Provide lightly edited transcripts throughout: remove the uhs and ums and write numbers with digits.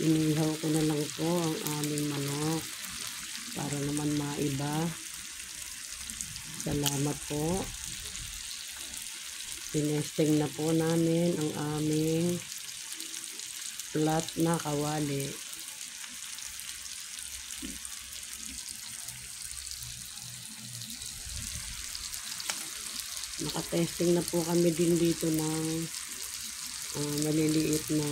Inihaw ko na lang po ang aming manok para naman maiba. Salamat po. Tinesting na po namin ang aming flat na kawali. Nakatesting na po kami din dito ng maliliit na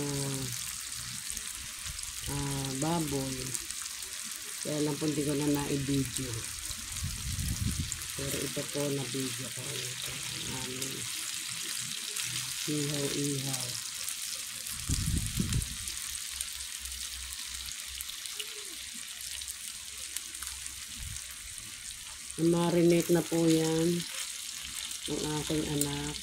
baboy. Kaya lang po hindi ko na na-video. Pero ito po na-video ko. Ito ang aming ihaw-ihaw. Marinate na po yan ng aking anak.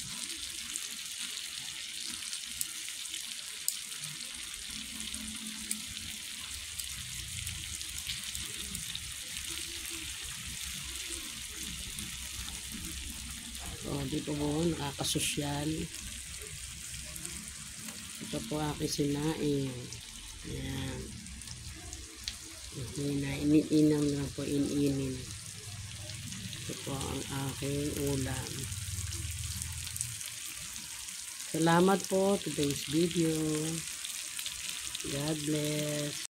O, dito po, nakakasosyal. Ito po aking sinaing. Ayan. Iniinam lang po, ininin. Ito po ang aking ulam. Salamat po today's video. God bless.